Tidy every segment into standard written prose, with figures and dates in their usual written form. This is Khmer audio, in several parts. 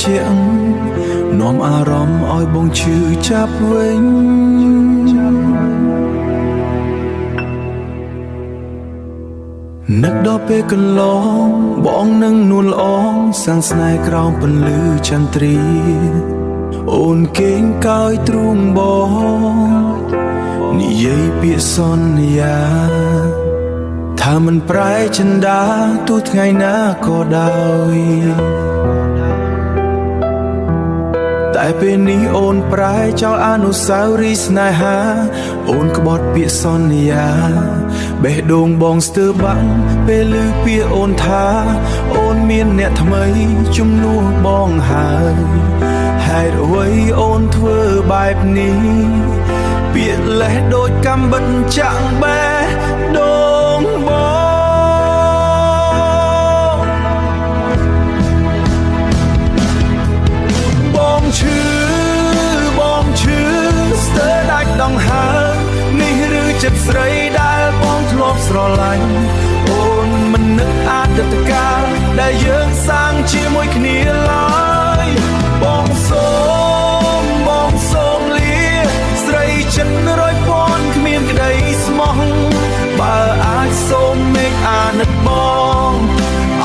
ជាងនាំអារម្មណ៍ឲ្យបងឈឺចាប់វិញនឹកដល់ពេលកន្លងបងនឹងនួនល្អងសាំងស្នេហ៍ក្រោមពន្លឺចន្ទ្រាអូនគេងកើយទ្រូងបងនិយាយពាក្យសន្យាថាមិនប្រែចិន្តាទោះថ្ងៃណាក៏ដោយតែពេលនេះអូនប្រែចោលអនុស្សាវរីយ៍ស្នេហាអូនក្បត់ពាក្យសន្យាបេះដូងបងស្ទើរបាក់ពេលឮពាក្យអូនថាអូនមានអ្នកថ្មីជំនួសបងហើយហេតុអ្វីអូនធ្វើបែបនេះពាក្យលេះដូចកាំបិតចាក់បេះដូងបងឈឺស្ទើរដាច់ដង្ហើមនេះឬចិត្តស្រីដែលបងធ្លាប់ស្រឡាញ់អូនមិននឹកអតីតកាលដែលយើងសាងជាមួយគ្នាឡើយបងសូមលាស្រីចិត្តរយពាន់គ្មានក្តីស្មោះបើអាចសូមមេឃអាណិតបង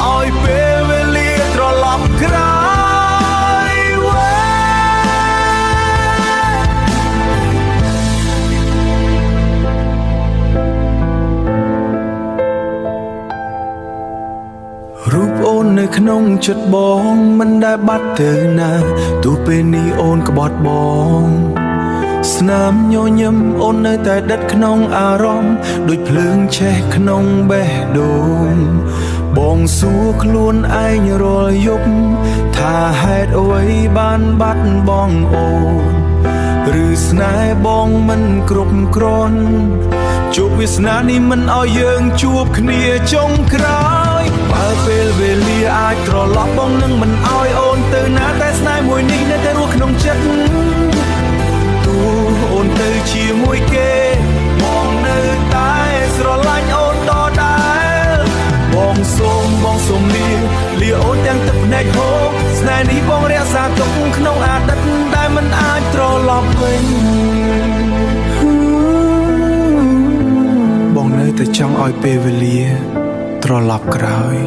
ឲ្យពេលវេលាត្រឡប់ក្រោយរូបអូននៅក្នុងចិត្តបងមិនដែលបាត់ទៅណាទោះពេលនេះអូនក្បត់បងស្នាមញញឹមអូននៅតែដិតក្នុងអារម្មណ៍ដូចភ្លើងឆេះក្នុងបេះដូងបងសួរខ្លួនឯងរាល់យប់ថាហេតុអ្វីបានបាត់បងអូនឬស្នេហ៍បងមិនគ្រប់គ្រាន់ជោគវាសនានេះមិនឲ្យយើងជួបគ្នាចុងក្រោយបើពេលវេលាអាចត្រឡប់បងនឹងមិនឲ្យអូនទៅណាតែស្នេហ៍មួយនេះនៅតែរស់ក្នុងចិត្តទោះអូនទៅជាមួយគេបងនៅតែស្រឡាញ់អូនដដែលបងសូមលាអូនទាំងទឹកភ្នែកហូរស្នេហ៍នេះបងរក្សាទុកក្នុងអតីតដែលមិនអាចត្រឡប់វិញបងនៅតែចង់ឲ្យពេលវេលាត្រឡប់ក្រោយ